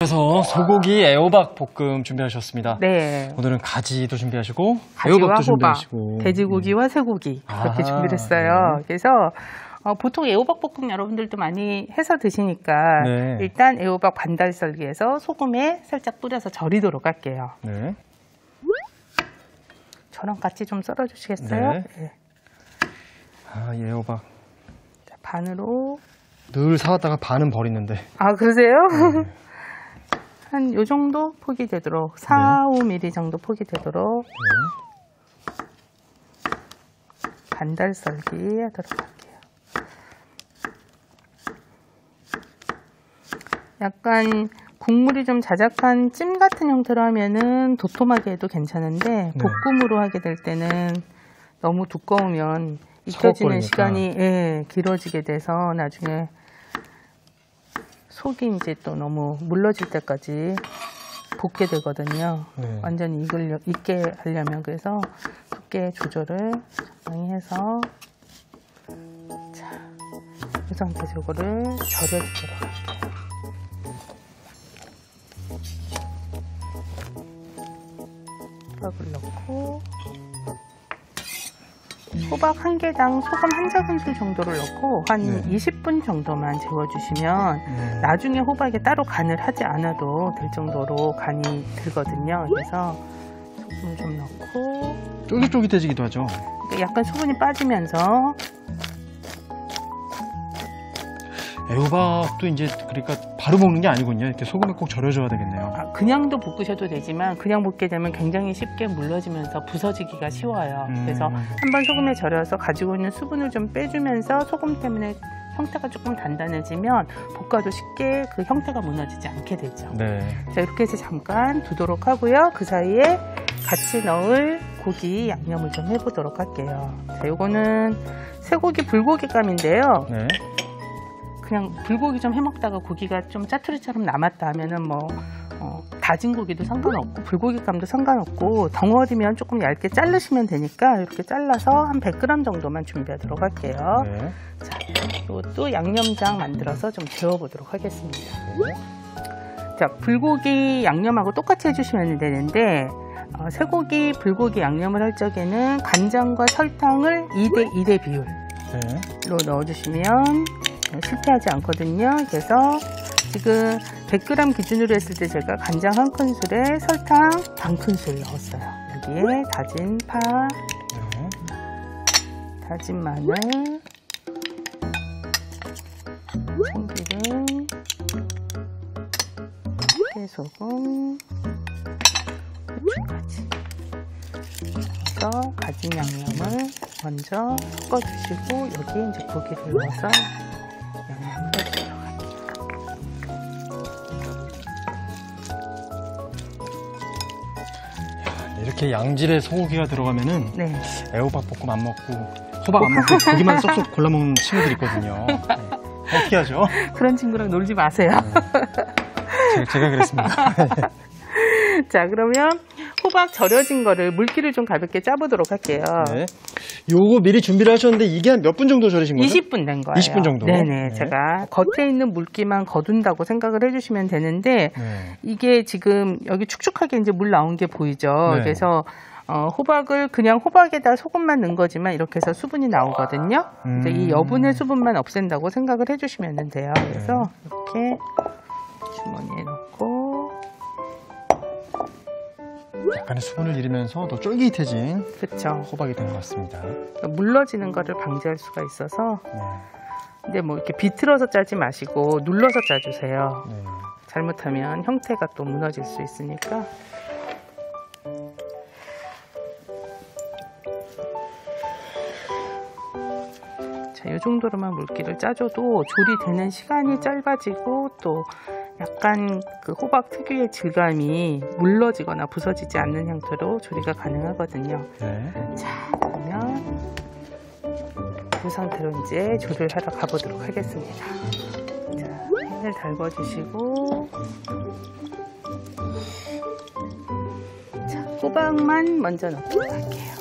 그래서 소고기 애호박 볶음 준비하셨습니다. 네. 오늘은 가지도 준비하시고 가지와 애호박도 호박, 준비하시고 돼지고기와 쇠고기 이렇게 준비를 했어요. 네. 그래서 보통 애호박 볶음 여러분들도 많이 해서 드시니까 네. 일단 애호박 반달 썰기해서 소금에 살짝 뿌려서 절이도록 할게요. 네. 저랑 같이 좀 썰어주시겠어요? 네. 네. 아, 이 애호박 자, 반으로. 늘 사왔다가 반은 버리는데. 아, 그러세요? 네. 한 요 정도 폭이 되도록 4, 5mm 정도 폭이 되도록 반달 썰기 하도록 할게요. 약간 국물이 좀 자작한 찜 같은 형태로 하면은 도톰하게 해도 괜찮은데 볶음으로 하게 될 때는 너무 두꺼우면 익혀지는 시간이 길어지게 돼서 나중에 속이 이제 또 너무 물러질 때까지 볶게 되거든요. 네. 완전히 익게 하려면. 그래서 두께 조절을 적당히 해서 자, 이 상태에서 이거를 절여주도록 할게요. 호박을 넣고 호박 한 개당 소금 한 작은술 정도를 넣고 한 20분 정도만 재워주시면 나중에 호박에 따로 간을 하지 않아도 될 정도로 간이 들거든요. 그래서 소금을 좀 넣고 쫄깃쫄깃해지기도 하죠. 약간 수분이 빠지면서 애호박도 이제 그러니까 바로 먹는 게 아니군요. 이렇게 소금에 꼭 절여줘야 되겠네요. 그냥도 볶으셔도 되지만 그냥 볶게 되면 굉장히 쉽게 물러지면서 부서지기가 쉬워요. 그래서 한번 소금에 절여서 가지고 있는 수분을 좀 빼주면서 소금 때문에 형태가 조금 단단해지면 볶아도 쉽게 그 형태가 무너지지 않게 되죠. 네. 자, 이렇게 해서 잠깐 두도록 하고요. 그 사이에 같이 넣을 고기 양념을 좀 해보도록 할게요. 자, 요거는 쇠고기 불고기감인데요. 네. 그냥 불고기 좀 해먹다가 고기가 좀 짜투리처럼 남았다 하면은 다진 고기도 상관없고 불고기감도 상관없고 덩어리면 조금 얇게 자르시면 되니까 이렇게 잘라서 한 100g 정도만 준비하도록 할게요. 네. 자, 이것도 양념장 만들어서 좀 재워보도록 하겠습니다. 자, 불고기 양념하고 똑같이 해주시면 되는데 쇠고기, 불고기 양념을 할 적에는 간장과 설탕을 2대1의 비율로 넣어주시면 실패하지 않거든요. 그래서 지금 100g 기준으로 했을 때 제가 간장 1큰술에 설탕 반큰술 넣었어요. 여기에 다진 파, 다진 마늘, 참기름, 깨소금, 고추까지 넣어서 가진 양념을 먼저 섞어주시고 여기에 이제 고기를 넣어서 양념을 해주도록 할게요. 이렇게 양질의 소고기가 들어가면은 네. 애호박 볶음 안 먹고 호박 안 먹고 고기만 쏙쏙 골라 먹는 친구들이 있거든요. 네. 어떻게 하죠? 그런 친구랑 놀지 마세요. 제가 그랬습니다. 자, 그러면 호박 절여진 거를 물기를 좀 가볍게 짜보도록 할게요. 네. 요거 미리 준비를 하셨는데 이게 한 몇 분 정도 절이신 거죠? 20분 된 거예요. 20분 정도? 네네. 네. 제가 겉에 있는 물기만 거둔다고 생각을 해주시면 되는데 이게 지금 여기 축축하게 이제 물 나온 게 보이죠? 네. 그래서 호박을 그냥 호박에다 소금만 넣은 거지만 이렇게 해서 수분이 나오거든요. 이제 이 여분의 수분만 없앤다고 생각을 해주시면 돼요. 그래서 이렇게 주머니에 넣고 약간의 수분을 잃으면서 더 쫄깃해진 그쵸. 호박이 된 것 같습니다. 물러지는 거를 방지할 수가 있어서 근데 뭐 이렇게 비틀어서 짜지 마시고 눌러서 짜주세요. 잘못하면 형태가 또 무너질 수 있으니까. 자, 이 정도로만 물기를 짜줘도 조리되는 시간이 짧아지고 또 약간 그 호박 특유의 질감이 물러지거나 부서지지 않는 형태로 조리가 가능하거든요. 자, 그러면 이 상태로 이제 조리를 하러 가보도록 하겠습니다. 자, 팬을 달궈주시고 자, 호박만 먼저 넣도록 할게요.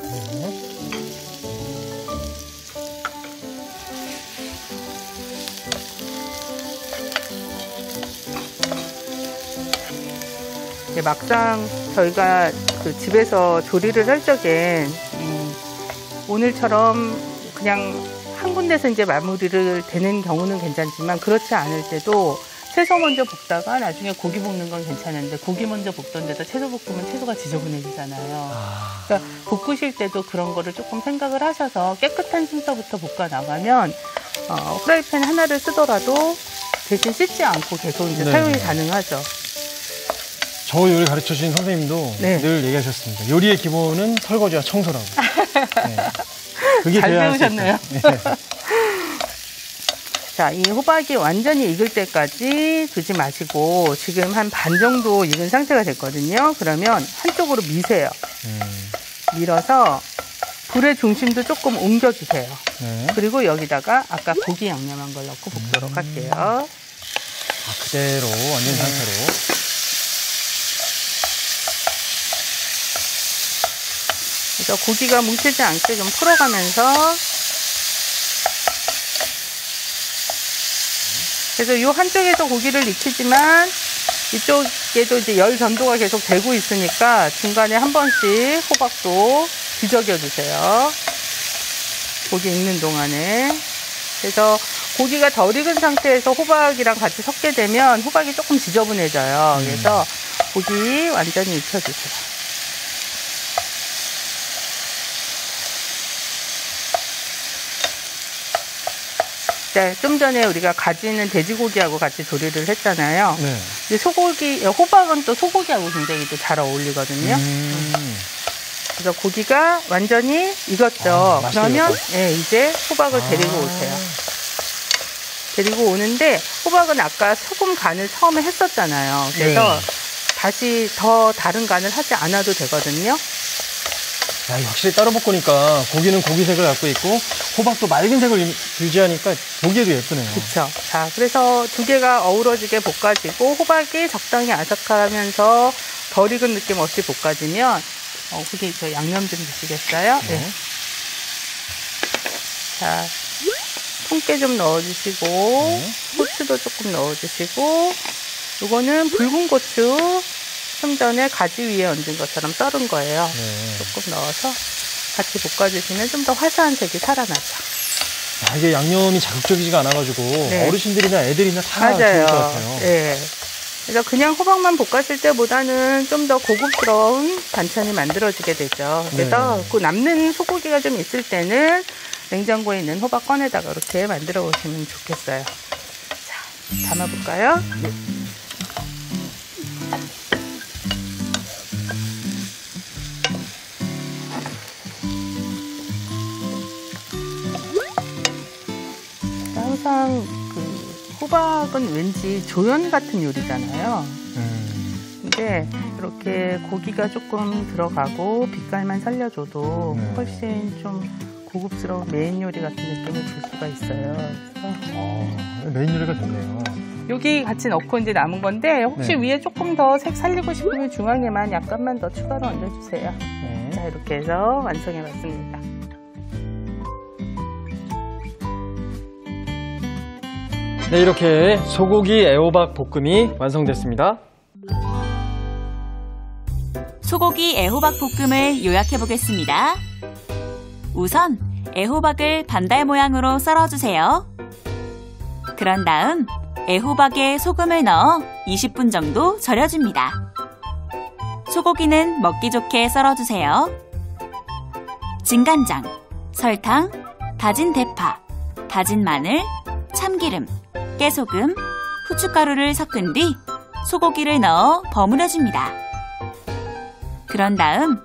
막상 저희가 그 집에서 조리를 할 적엔 오늘처럼 그냥 한 군데서 이제 마무리를 되는 경우는 괜찮지만 그렇지 않을 때도 채소 먼저 볶다가 나중에 고기 볶는 건 괜찮은데 고기 먼저 볶던 데다 채소 볶으면 채소가 지저분해지잖아요. 그러니까 볶으실 때도 그런 거를 조금 생각을 하셔서 깨끗한 순서부터 볶아 나가면 프라이팬 하나를 쓰더라도 대신 씻지 않고 계속 이제 사용이 가능하죠. 저 요리 가르쳐 주신 선생님도 늘 얘기하셨습니다. 요리의 기본은 설거지와 청소라고. 그게 잘 돼야 배우셨네요. 자, 이 호박이 완전히 익을 때까지 두지 마시고 지금 한 반 정도 익은 상태가 됐거든요. 그러면 한쪽으로 미세요. 밀어서 불의 중심도 조금 옮겨주세요. 그리고 여기다가 아까 고기 양념한 걸 넣고 볶도록 할게요. 그대로 완전 상태로. 그래서 고기가 뭉치지 않게 좀 풀어가면서 그래서 이 한쪽에서 고기를 익히지만 이쪽에도 이제 열 전도가 계속 되고 있으니까 중간에 한 번씩 호박도 뒤적여 주세요. 고기 익는 동안에. 그래서 고기가 덜 익은 상태에서 호박이랑 같이 섞게 되면 호박이 조금 지저분해져요. 그래서 고기 완전히 익혀주세요. 좀 전에 우리가 가지는 돼지고기하고 같이 조리를 했잖아요. 근데 소고기, 호박은 또 소고기하고 굉장히 또 잘 어울리거든요. 그래서 고기가 완전히 익었죠. 그러면 이제 호박을 데리고 오세요. 데리고 오는데 호박은 아까 소금 간을 처음에 했었잖아요. 그래서 다시 더 다른 간을 하지 않아도 되거든요. 야, 확실히 따로 볶으니까 고기는 고기색을 갖고 있고 호박도 맑은 색을 유지하니까 보기에도 예쁘네요. 그렇죠. 자, 그래서 두 개가 어우러지게 볶아지고 호박이 적당히 아삭하면서 덜 익은 느낌 없이 볶아지면 그게 저 양념 좀 주시겠어요? 네. 자, 통깨 좀 넣어주시고 고추도 조금 넣어주시고 이거는 붉은 고추 좀 전에 가지 위에 얹은 것처럼 썰은 거예요. 조금 넣어서 같이 볶아주시면 좀 더 화사한 색이 살아나죠. 이게 양념이 자극적이지가 않아가지고 어르신들이나 애들이나 다 좋을 것 같아요. 그래서 그냥 호박만 볶았을 때보다는 좀 더 고급스러운 반찬이 만들어지게 되죠. 그래서 그 남는 소고기가 좀 있을 때는 냉장고에 있는 호박 꺼내다가 이렇게 만들어 보시면 좋겠어요. 자, 담아볼까요? 항상 그 호박은 왠지 조연 같은 요리잖아요. 근데 이렇게 고기가 조금 들어가고 빛깔만 살려줘도 훨씬 좀 고급스러운 메인 요리 같은 느낌을 줄 수가 있어요. 그래서 메인 요리가 됐네요. 여기 같이 넣고 이제 남은 건데 혹시 위에 조금 더 색 살리고 싶으면 중앙에만 약간만 더 추가로 얹어주세요. 자, 이렇게 해서 완성해봤습니다. 네, 이렇게 소고기 애호박 볶음이 완성됐습니다. 소고기 애호박 볶음을 요약해 보겠습니다. 우선 애호박을 반달 모양으로 썰어주세요. 그런 다음 애호박에 소금을 넣어 20분 정도 절여줍니다. 소고기는 먹기 좋게 썰어주세요. 진간장, 설탕, 다진 대파, 다진 마늘, 참기름, 깨소금, 후춧가루를 섞은 뒤 소고기를 넣어 버무려줍니다. 그런 다음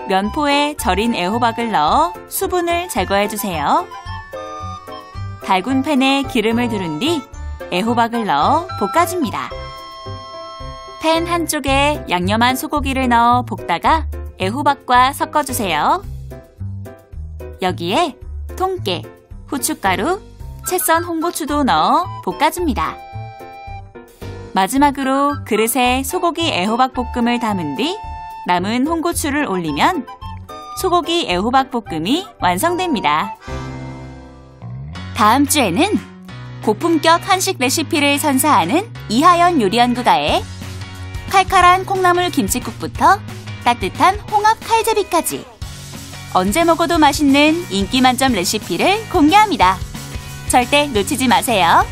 면포에 절인 애호박을 넣어 수분을 제거해주세요. 달군 팬에 기름을 두른 뒤 애호박을 넣어 볶아줍니다. 팬 한쪽에 양념한 소고기를 넣어 볶다가 애호박과 섞어주세요. 여기에 통깨, 후춧가루, 채썬 홍고추도 넣어 볶아줍니다. 마지막으로 그릇에 소고기 애호박 볶음을 담은 뒤 남은 홍고추를 올리면 소고기 애호박 볶음이 완성됩니다. 다음 주에는 고품격 한식 레시피를 선사하는 이하연 요리연구가의 칼칼한 콩나물 김치국부터 따뜻한 홍합 칼제비까지 언제 먹어도 맛있는 인기 만점 레시피를 공개합니다. 절대 놓치지 마세요.